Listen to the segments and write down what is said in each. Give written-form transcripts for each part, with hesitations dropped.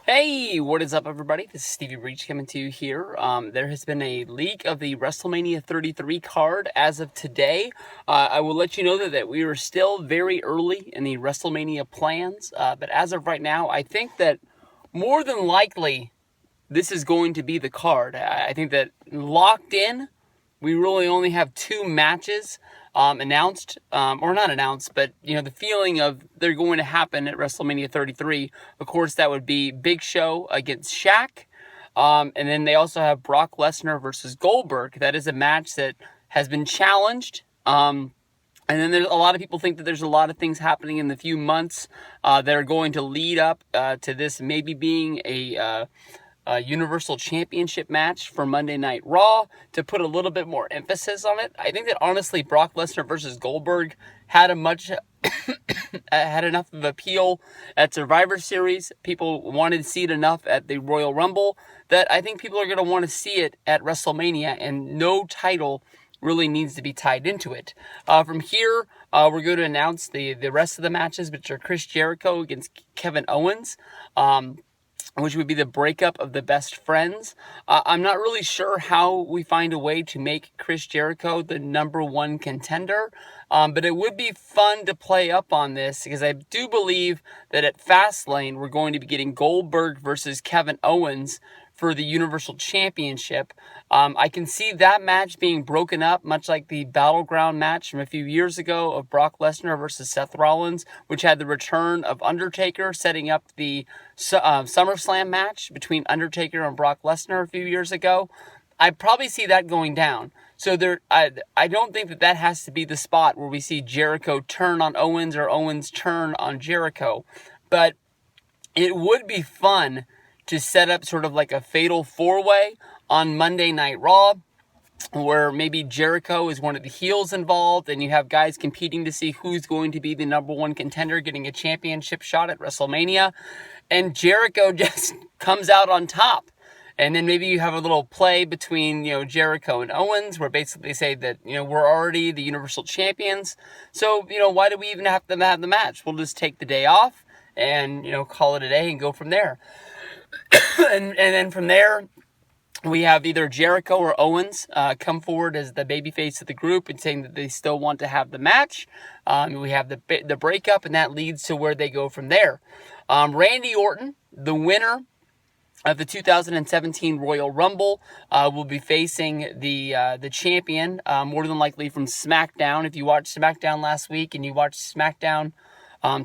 Hey, what is up, everybody? This is Stevie Breach coming to you here. There has been a leak of the Wrestlemania 33 card as of today. I will let you know that we are still very early in the Wrestlemania plans, but as of right now, I think that more than likely this is going to be the card. I think that locked in, we really only have two matches announced, or not announced, but the feeling of they're going to happen at WrestleMania 33. Of course, that would be Big Show against Shaq, and then they also have Brock Lesnar versus Goldberg. That is a match that has been challenged. And then there's a lot of people think that there's a lot of things happening in the few months that are going to lead up to this maybe being a Universal Championship match for Monday Night Raw to put a little bit more emphasis on it. I think that honestly, Brock Lesnar versus Goldberg had had enough of appeal at Survivor Series. People wanted to see it enough at the Royal Rumble that I think people are going to want to see it at WrestleMania, and no title really needs to be tied into it. From here, we're going to announce the rest of the matches, which are Chris Jericho against Kevin Owens, which would be the breakup of the best friends. I'm not really sure how we find a way to make Chris Jericho the number one contender, but it would be fun to play up on this because I do believe that at Fastlane we're going to be getting Goldberg versus Kevin Owens for the Universal Championship. I can see that match being broken up, much like the Battleground match from a few years ago of Brock Lesnar versus Seth Rollins, which had the return of Undertaker, setting up the SummerSlam match between Undertaker and Brock Lesnar a few years ago. I probably see that going down. So I don't think that has to be the spot where we see Jericho turn on Owens or Owens turn on Jericho. But it would be fun to set up sort of like a fatal four-way on Monday Night Raw, where maybe Jericho is one of the heels involved, and you have guys competing to see who's going to be the number one contender getting a championship shot at WrestleMania, and Jericho just comes out on top. And then maybe you have a little play between, Jericho and Owens, where basically they say that, we're already the Universal Champions, so, why do we even have to have the match? We'll just take the day off and, call it a day and go from there. and then from there, we have either Jericho or Owens come forward as the babyface of the group and saying that they still want to have the match. We have the breakup, and that leads to where they go from there. Randy Orton, the winner of the 2017 Royal Rumble, will be facing the champion, more than likely from SmackDown. If you watched SmackDown last week and you watched SmackDown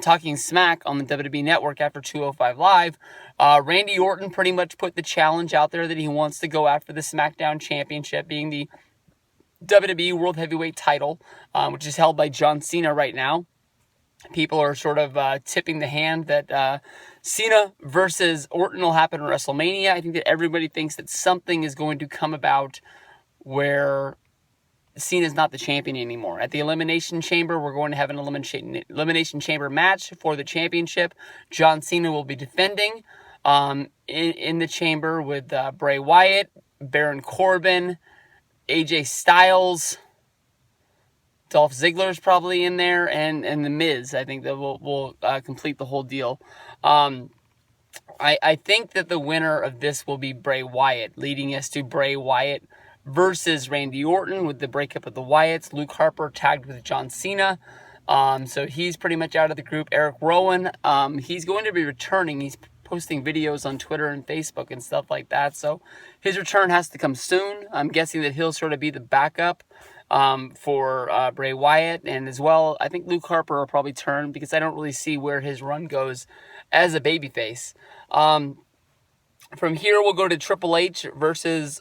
Talking Smack on the WWE Network after 205 Live, Randy Orton pretty much put the challenge out there that he wants to go after the SmackDown Championship, being the WWE World Heavyweight title, which is held by John Cena right now. People are sort of tipping the hand that Cena versus Orton will happen at WrestleMania. I think that everybody thinks that something is going to come about where Cena's not the champion anymore. At the Elimination Chamber, we're going to have an Elimination Chamber match for the championship. John Cena will be defending in the chamber with Bray Wyatt, Baron Corbin, AJ Styles, Dolph Ziggler's probably in there, and The Miz. I think that will complete the whole deal. I think that the winner of this will be Bray Wyatt, leading us to Bray Wyatt versus Randy Orton with the breakup of the Wyatts. Luke Harper tagged with John Cena. So he's pretty much out of the group. Eric Rowan, he's going to be returning. He's posting videos on Twitter and Facebook and stuff like that. So his return has to come soon. I'm guessing that he'll sort of be the backup for Bray Wyatt. And as well, I think Luke Harper will probably turn because I don't really see where his run goes as a babyface. From here, we'll go to Triple H versus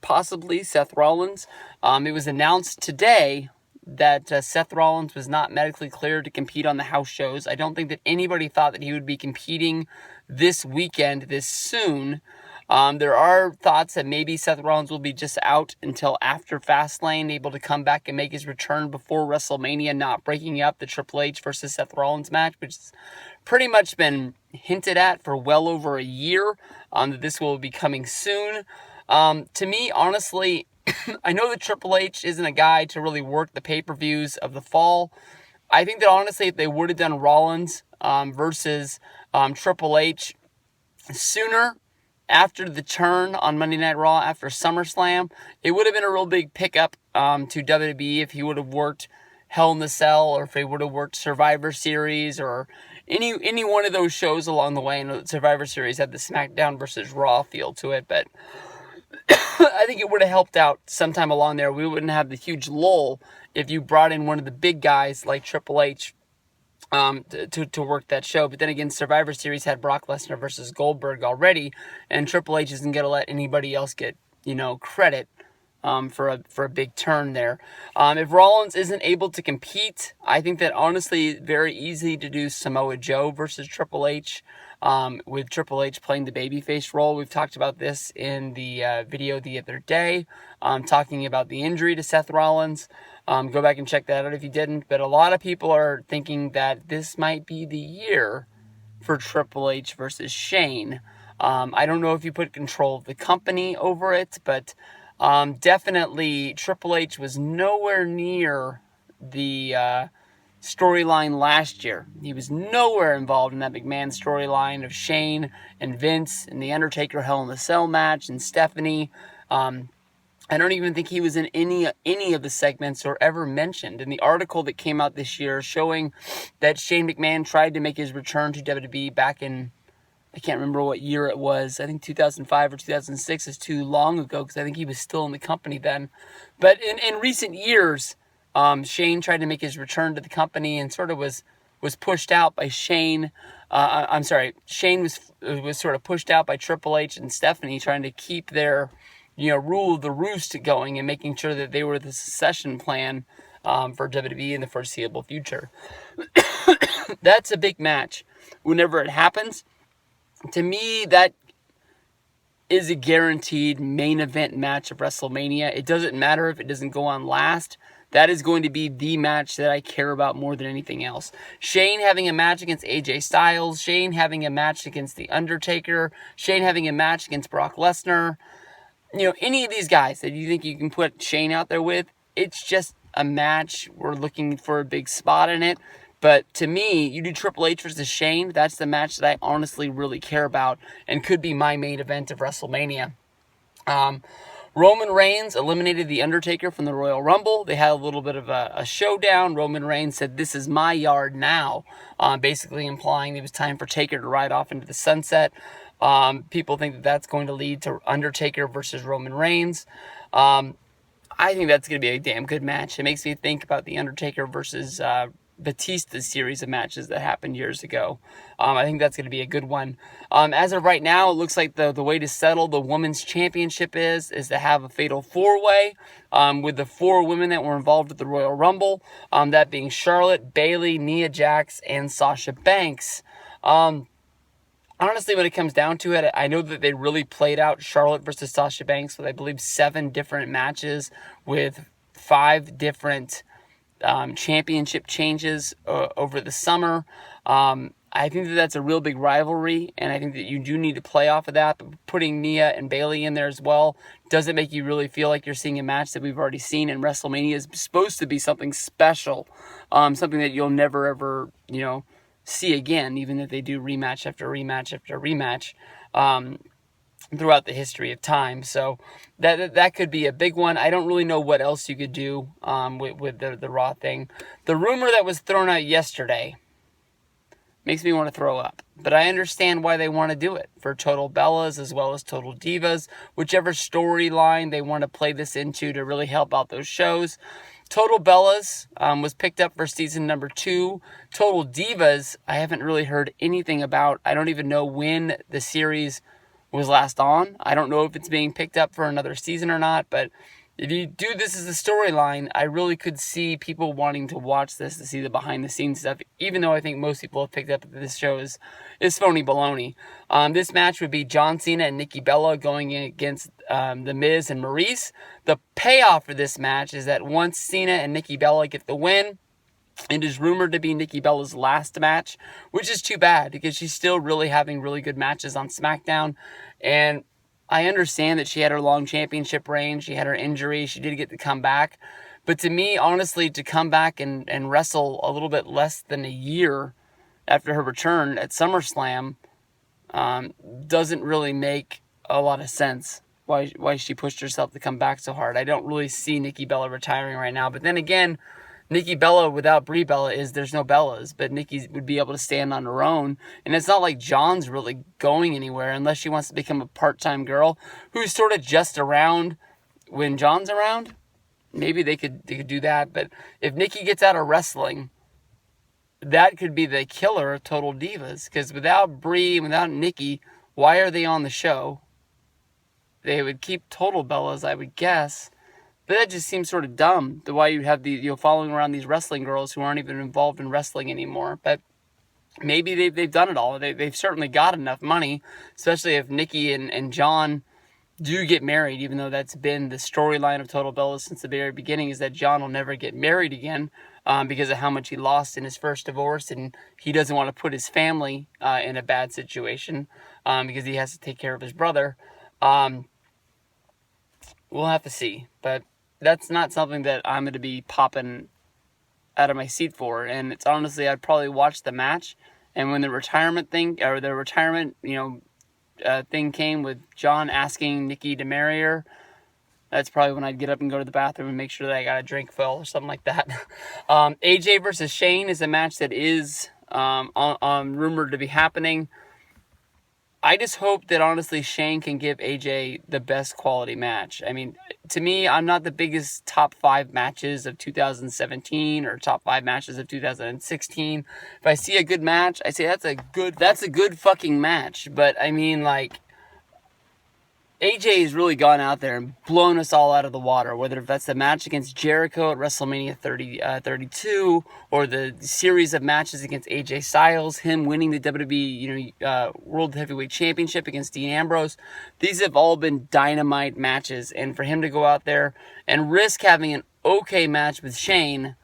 possibly Seth Rollins. It was announced today that Seth Rollins was not medically cleared to compete on the house shows. I don't think that anybody thought that he would be competing this weekend, this soon. There are thoughts that maybe Seth Rollins will be just out until after Fastlane, able to come back and make his return before WrestleMania, not breaking up the Triple H versus Seth Rollins match, which has pretty much been hinted at for well over a year, that this will be coming soon. To me, honestly, I know that Triple H isn't a guy to really work the pay-per-views of the fall. I think that honestly, if they would have done Rollins versus Triple H sooner after the turn on Monday Night Raw after SummerSlam, it would have been a real big pickup to WWE if he would have worked Hell in the Cell, or if he would have worked Survivor Series, or any one of those shows along the way. I know that Survivor Series had the SmackDown versus Raw feel to it, but I think it would have helped out sometime along there. We wouldn't have the huge lull if you brought in one of the big guys like Triple H to work that show. But then again, Survivor Series had Brock Lesnar versus Goldberg already, and Triple H isn't going to let anybody else get, credit for a big turn there. If Rollins isn't able to compete, I think that honestly very easy to do Samoa Joe versus Triple H. With Triple H playing the babyface role. We've talked about this in the video the other day, talking about the injury to Seth Rollins. Go back and check that out if you didn't. But a lot of people are thinking that this might be the year for Triple H versus Shane. I don't know if you put control of the company over it, but definitely Triple H was nowhere near the storyline last year. He was nowhere involved in that McMahon storyline of Shane and Vince and the Undertaker Hell in the Cell match and Stephanie. I don't even think he was in any of the segments or ever mentioned. In the article that came out this year showing that Shane McMahon tried to make his return to WWE back in, I can't remember what year it was. I think 2005 or 2006 is too long ago because I think he was still in the company then. But in recent years, Shane tried to make his return to the company and sort of was pushed out by Shane. Shane was sort of pushed out by Triple H and Stephanie trying to keep their rule of the roost going and making sure that they were the succession plan for WWE in the foreseeable future. That's a big match. Whenever it happens, to me, that is a guaranteed main event match of WrestleMania. It doesn't matter if it doesn't go on last. That is going to be the match that I care about more than anything else. Shane having a match against AJ Styles, Shane having a match against The Undertaker, Shane having a match against Brock Lesnar. Any of these guys that you think you can put Shane out there with, it's just a match. We're looking for a big spot in it. But to me, you do Triple H versus Shane, that's the match that I honestly really care about and could be my main event of WrestleMania. Roman Reigns eliminated The Undertaker from the Royal Rumble. They had a little bit of a showdown. Roman Reigns said, "This is my yard now," basically implying it was time for Taker to ride off into the sunset. People think that that's going to lead to Undertaker versus Roman Reigns. I think that's going to be a damn good match. It makes me think about the Undertaker versus Batista's series of matches that happened years ago. I think that's going to be a good one. As of right now, it looks like the way to settle the women's championship is to have a fatal four-way with the four women that were involved with the Royal Rumble, that being Charlotte, Bayley, Nia Jax, and Sasha Banks. Honestly, when it comes down to it, I know that they really played out Charlotte versus Sasha Banks with, I believe, 7 different matches with 5 different championship changes over the summer. I think that that's a real big rivalry, and I think that you do need to play off of that. But putting Nia and Bayley in there as well doesn't make you really feel like you're seeing a match that we've already seen. And WrestleMania is supposed to be something special, something that you'll never ever, see again, even if they do rematch after rematch after rematch throughout the history of time. So that could be a big one. I don't really know what else you could do with the Raw thing. The rumor that was thrown out yesterday makes me want to throw up. But I understand why they want to do it, for Total Bellas as well as Total Divas, whichever storyline they want to play this into to really help out those shows. Total Bellas was picked up for season number 2. Total Divas, I haven't really heard anything about. I don't even know when the series was last on. I don't know if it's being picked up for another season or not, but if you do this as a storyline, I really could see people wanting to watch this to see the behind-the-scenes stuff, even though I think most people have picked up that this show is phony baloney. This match would be John Cena and Nikki Bella going in against The Miz and Maurice. The payoff for this match is that once Cena and Nikki Bella get the win, it is rumored to be Nikki Bella's last match, which is too bad because she's still really having really good matches on SmackDown. And I understand that she had her long championship reign. She had her injury. She did get to come back. But to me, honestly, to come back and wrestle a little bit less than a year after her return at SummerSlam, doesn't really make a lot of sense why she pushed herself to come back so hard. I don't really see Nikki Bella retiring right now. But then again, Nikki Bella without Brie Bella there's no Bellas, but Nikki would be able to stand on her own. And it's not like John's really going anywhere unless she wants to become a part-time girl who's sort of just around when John's around. Maybe they could do that. But if Nikki gets out of wrestling, that could be the killer of Total Divas. Because without Brie and without Nikki, why are they on the show? They would keep Total Bellas, I would guess. But that just seems sort of dumb. The why you have following around these wrestling girls who aren't even involved in wrestling anymore. But maybe they've done it all. They've certainly got enough money, especially if Nikki and John do get married, even though that's been the storyline of Total Bellas since the very beginning, is that John will never get married again because of how much he lost in his first divorce, and he doesn't want to put his family in a bad situation because he has to take care of his brother. We'll have to see, but that's not something that I'm going to be popping out of my seat for. And it's honestly, I'd probably watch the match, and when the retirement thing thing came with John asking Nikki to marry her, that's probably when I'd get up and go to the bathroom and make sure that I got a drink fill or something like that. AJ versus Shane is a match that is rumored to be happening. I just hope that, honestly, Shane can give AJ the best quality match. I mean, to me, I'm not the biggest top 5 matches of 2017 or top 5 matches of 2016. If I see a good match, I say that's a good fucking match. But, I mean, like, AJ has really gone out there and blown us all out of the water, whether that's the match against Jericho at WrestleMania 32 or the series of matches against AJ Styles, him winning the WWE World Heavyweight Championship against Dean Ambrose. These have all been dynamite matches, and for him to go out there and risk having an okay match with Shane,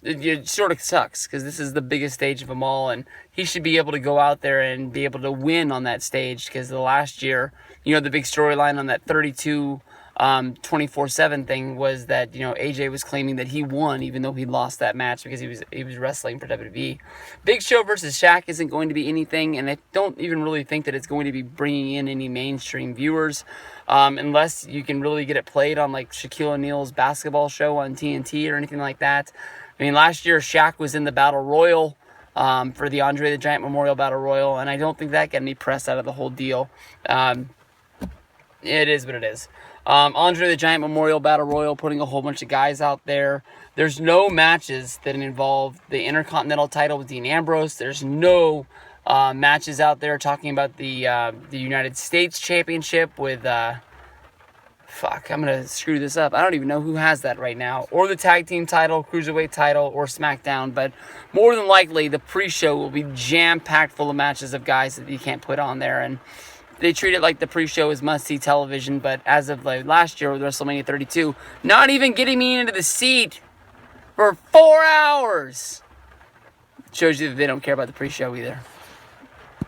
it sort of sucks because this is the biggest stage of them all, and he should be able to go out there and be able to win on that stage because the last year, the big storyline on that 32 24/7 thing was that, AJ was claiming that he won even though he lost that match because he was wrestling for WWE. Big Show versus Shaq isn't going to be anything, and I don't even really think that it's going to be bringing in any mainstream viewers unless you can really get it played on like Shaquille O'Neal's basketball show on TNT or anything like that. I mean, last year Shaq was in the Battle Royal for the Andre the Giant Memorial Battle Royal, and I don't think that got any press out of the whole deal. It is what it is. Andre the Giant Memorial Battle Royal, putting a whole bunch of guys out there. There's no matches that involve the Intercontinental title with Dean Ambrose. There's no matches out there talking about the United States Championship with... I'm going to screw this up. I don't even know who has that right now. Or the tag team title, cruiserweight title, or SmackDown. But more than likely, the pre-show will be jam-packed full of matches of guys that you can't put on there. And they treat it like the pre-show is must-see television. But as of last year with WrestleMania 32, not even getting me into the seat for 4 hours. Shows you that they don't care about the pre-show either.